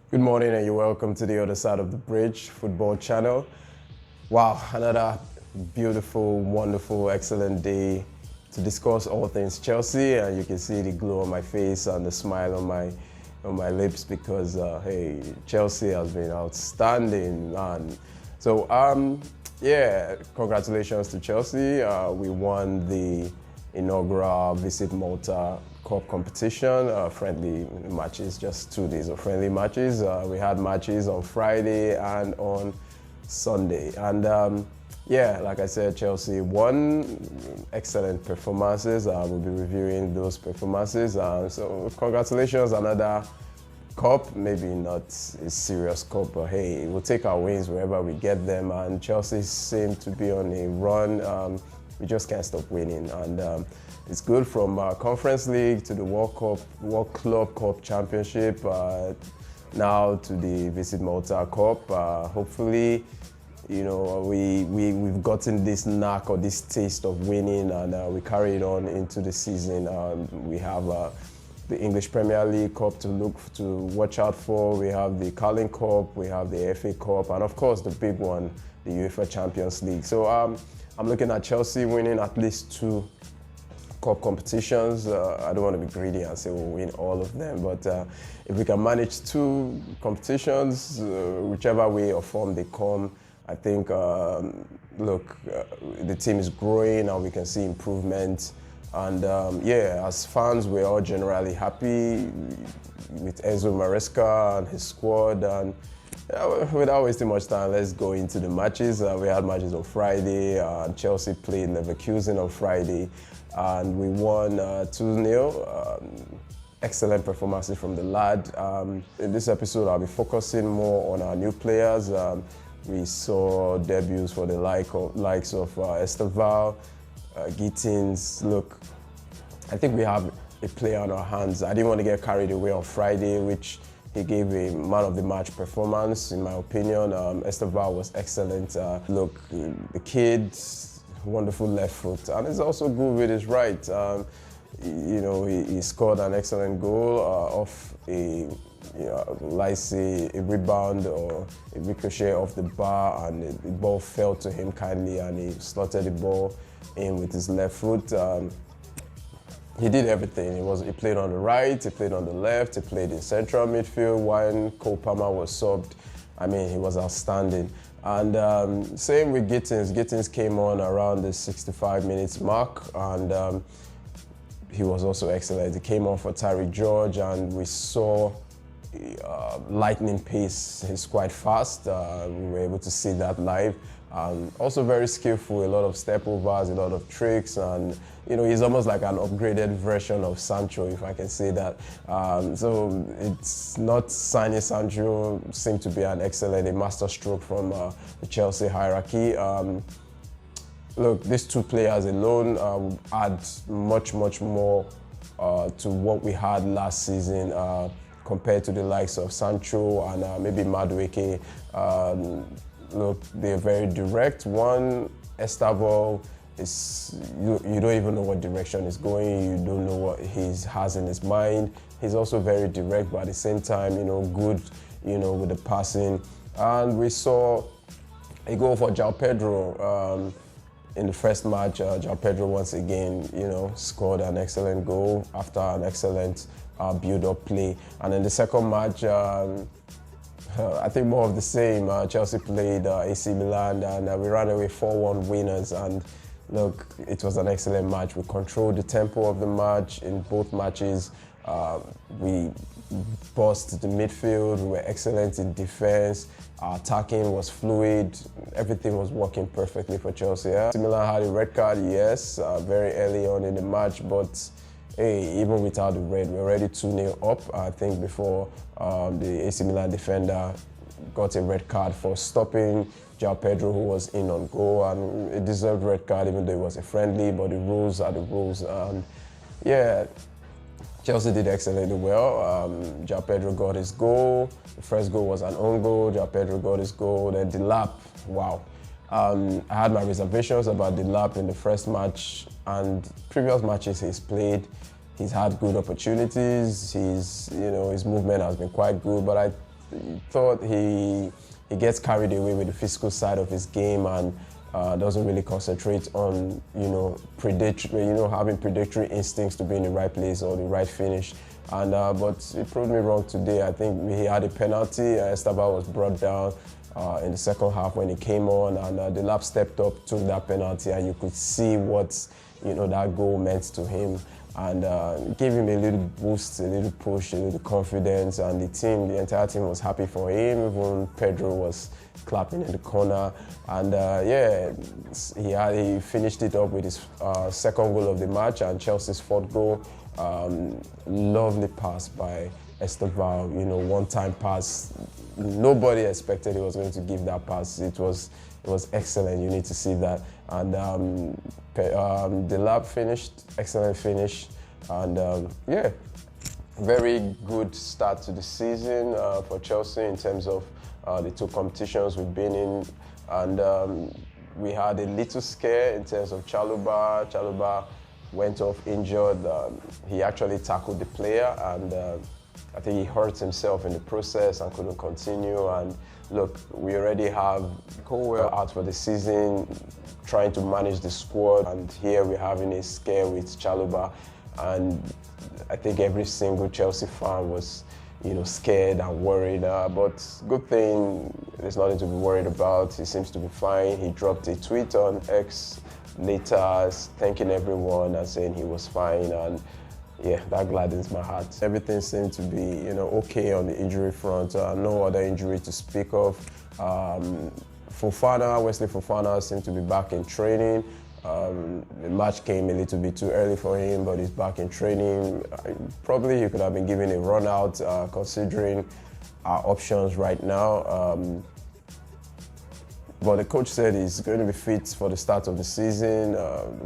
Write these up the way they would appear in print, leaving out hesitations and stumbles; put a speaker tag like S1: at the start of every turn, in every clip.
S1: Good morning and you're welcome to the other side of the bridge football channel. Wow, another beautiful, wonderful, excellent day to discuss all things Chelsea, and you can see the glow on my face and the smile on my lips because hey, Chelsea has been outstanding, man. So yeah, congratulations to Chelsea. We won the inaugural Visit Malta Cup competition, friendly matches, just 2 days of friendly matches. We had matches on Friday and on Sunday. And yeah, like I said, Chelsea won. Excellent performances. We'll be reviewing those performances. So congratulations, another cup, maybe not a serious cup, but hey, we'll take our wins wherever we get them. And Chelsea seem to be on a run. We just can't stop winning. And it's good from Conference League to the World Club Cup Championship, now to the Visit Malta Cup. Hopefully, you know, we've gotten this knack or this taste of winning, and we carry it on into the season. We have the English Premier League Cup to watch out for. We have the Carling Cup, we have the FA Cup, and of course the big one, the UEFA Champions League. So I'm looking at Chelsea winning at least 2 cup competitions. I don't want to be greedy and say we'll win all of them, but if we can manage 2 competitions, whichever way or form they come, I think, look, the team is growing and we can see improvement. And yeah, as fans, we're all generally happy with Enzo Maresca and his squad. And without wasting much time, let's go into the matches. We had matches on Friday. Chelsea played Leverkusen on Friday, and we won 2-0. Excellent performances from the lad. In this episode, I'll be focusing more on our new players. We saw debuts for the likes of Esteval, Gittins. Look, I think we have a player on our hands. I didn't want to get carried away on Friday, which he gave a man of the match performance, in my opinion. Esteval was excellent. Look, the kid, wonderful left foot, and he's also good with his right. You know, he scored an excellent goal off a rebound or a ricochet off the bar, and the ball fell to him kindly, and he slotted the ball in with his left foot. He did everything. He played on the right, he played on the left, he played in central midfield. When Cole Palmer was subbed, I mean, he was outstanding. And same with Gittins. Gittins came on around the 65 minutes mark, and he was also excellent. He came on for Tyree George, and we saw lightning pace. He's quite fast. We were able to see that live. Also very skillful, a lot of step overs, a lot of tricks, and you know, he's almost like an upgraded version of Sancho, if I can say that. So it's not signing Sancho seemed to be a master stroke from the Chelsea hierarchy. Look, these 2 players alone add much more to what we had last season. Compared to the likes of Sancho and maybe Madueke. Look, they're very direct. One, Esteval, you don't even know what direction he's going. You don't know what he has in his mind. He's also very direct, but at the same time, you know, good, you know, with the passing. And we saw a goal for João Pedro. In the first match, João Pedro once again, you know, scored an excellent goal after an excellent build-up play. And in the second match, I think more of the same. Chelsea played AC Milan, and we ran away 4-1 winners. And look, it was an excellent match. We controlled the tempo of the match in both matches. We bossed the midfield. We were excellent in defense. Our attacking was fluid. Everything was working perfectly for Chelsea. Yeah? Milan had a red card, yes, very early on in the match, but hey, even without the red, we're already 2-0 up. I think before the AC Milan defender got a red card for stopping João Pedro, who was in on goal, and a deserved red card, even though it was a friendly, but the rules are the rules. And yeah, Chelsea did excellently well. João Pedro got his goal. The first goal was an own goal. João Pedro got his goal. Then the lap, wow. I had my reservations about the lap in the first match, and previous matches he's played. He's had good opportunities. His movement has been quite good, but I thought he gets carried away with the physical side of his game and doesn't really concentrate on having predatory instincts to be in the right place or the right finish. And but it proved me wrong today. I think he had a penalty. Esteban was brought down in the second half when he came on, and the lap stepped up, took that penalty, and you could see what that goal meant to him, and gave him a little boost, a little push, a little confidence, and the entire team was happy for him. Even Pedro was clapping in the corner, and he finished it up with his second goal of the match and Chelsea's fourth goal. Lovely pass by Esteban, one-time pass. Nobody expected he was going to give that pass. It was excellent. You need to see that. And the lap finished, excellent finish, and very good start to the season for Chelsea in terms of the two competitions we've been in. And we had a little scare in terms of Chalobah. Chalobah went off injured. He actually tackled the player, and I think he hurt himself in the process and couldn't continue. And look, we already have Colwell out for the season, trying to manage the squad, and here we're having a scare with Chalobah. And I think every single Chelsea fan was, scared and worried. But good thing, there's nothing to be worried about. He seems to be fine. He dropped a tweet on X later thanking everyone and saying he was fine, and yeah, that gladdens my heart. Everything seemed to be, okay on the injury front. No other injury to speak of. Wesley Fofana seemed to be back in training. The match came a little bit too early for him, but he's back in training. Probably he could have been given a run out considering our options right now. But the coach said he's going to be fit for the start of the season.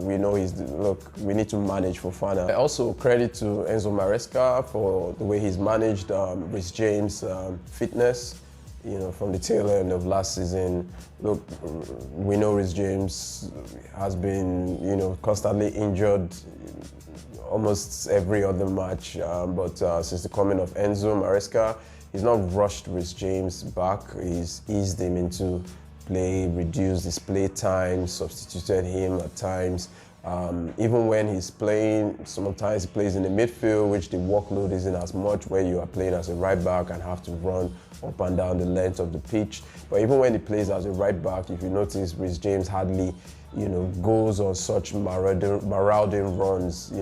S1: We know we need to manage Fofana. Also, credit to Enzo Maresca for the way he's managed Reece James' fitness, from the tail end of last season. Look, we know Reece James has been, constantly injured almost every other match. But since the coming of Enzo Maresca, he's not rushed Reece James back. He's eased him into play, reduced his play time, substituted him at times. Even when he's playing, sometimes he plays in the midfield, which the workload isn't as much, where you are playing as a right back and have to run up and down the length of the pitch. But even when he plays as a right back, if you notice, Reece James hardly, goes on such marauding runs.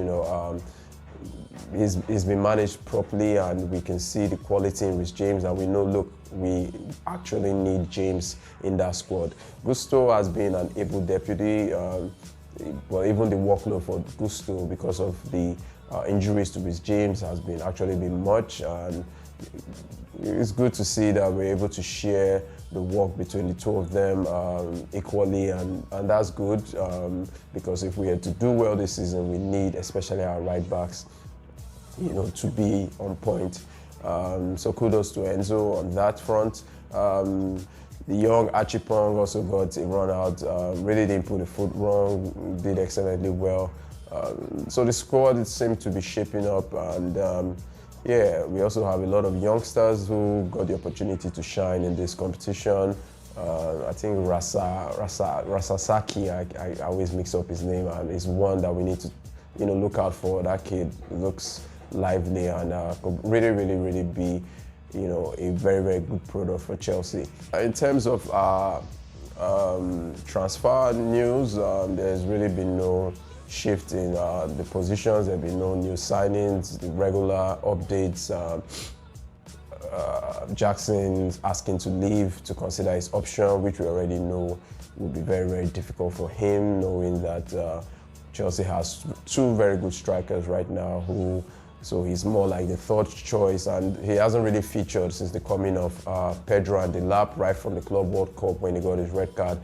S1: He's been managed properly, and we can see the quality in Reece James, and we know, look, we actually need James in that squad. Gusto has been an able deputy, but even the workload for Gusto because of the injuries to Reece James has actually been much, and it's good to see that we're able to share the work between the two of them equally, and that's good because if we are to do well this season, we need, especially our right backs, to be on point. So kudos to Enzo on that front. The young Achipong also got a run out, really didn't put the foot wrong, did excellently well. So the squad seemed to be shaping up, and we also have a lot of youngsters who got the opportunity to shine in this competition. I think Rasasaki, I always mix up his name, and is one that we need to look out for. That kid looks lively and could really be a very good product for Chelsea. In terms of transfer news, there's really been no shift in the positions. There have been no new signings, the regular updates. Jackson's asking to leave to consider his option, which we already know will be very difficult for him, knowing that Chelsea has two very good strikers right now so he's more like the third choice, and he hasn't really featured since the coming of Pedro and Delap right from the Club World Cup when he got his red card.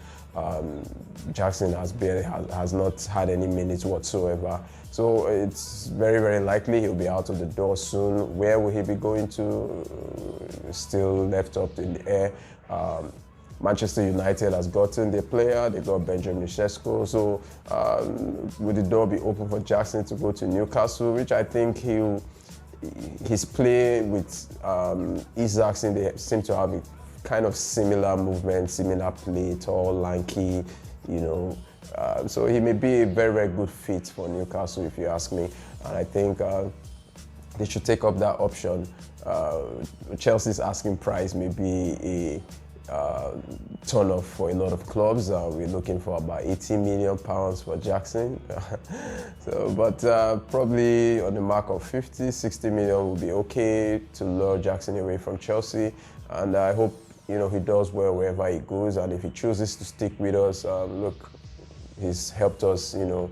S1: Jackson has not had any minutes whatsoever. So it's very likely he'll be out of the door soon. Where will he be going to? Still left up in the air. Manchester United has gotten their player. They got Benjamin Sesko. So will the door be open for Jackson to go to Newcastle, which I think his play with Isaacson, they seem to have a kind of similar movement, similar play, tall, lanky, you know. So he may be a very, very good fit for Newcastle, if you ask me. And I think they should take up that option. Chelsea's asking price may be a turn off for a lot of clubs. We're looking for about £80 million for Jackson. But probably on the mark of 50, 60 million will be okay to lure Jackson away from Chelsea. And I hope, you know, he does well wherever he goes. And if he chooses to stick with us, look, he's helped us, you know,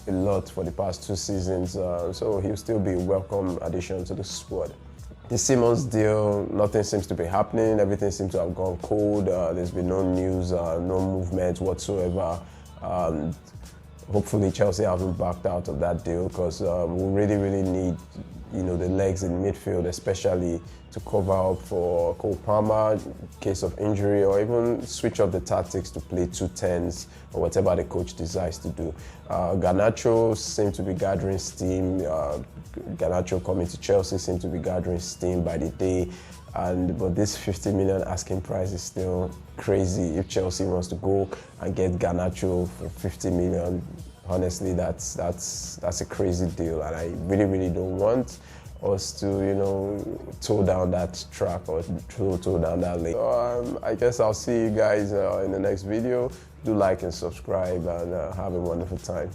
S1: a lot for the past 2 seasons. So he'll still be a welcome addition to the squad. The Simmons deal, nothing seems to be happening. Everything seems to have gone cold. There's been no news, no movement whatsoever. Hopefully Chelsea haven't backed out of that deal, because we really, really need, you know, the legs in midfield, especially to cover up for Cole Palmer in case of injury, or even switch up the tactics to play 2 10s or whatever the coach decides to do. Garnacho seems to be gathering steam. Garnacho coming to Chelsea seems to be gathering steam by the day. But this 50 million asking price is still crazy. If Chelsea wants to go and get Garnacho for 50 million, honestly, that's a crazy deal, and I really, really don't want us to, you know, toe down that track or toe down that lane. So, I guess I'll see you guys in the next video. Do like and subscribe, and have a wonderful time.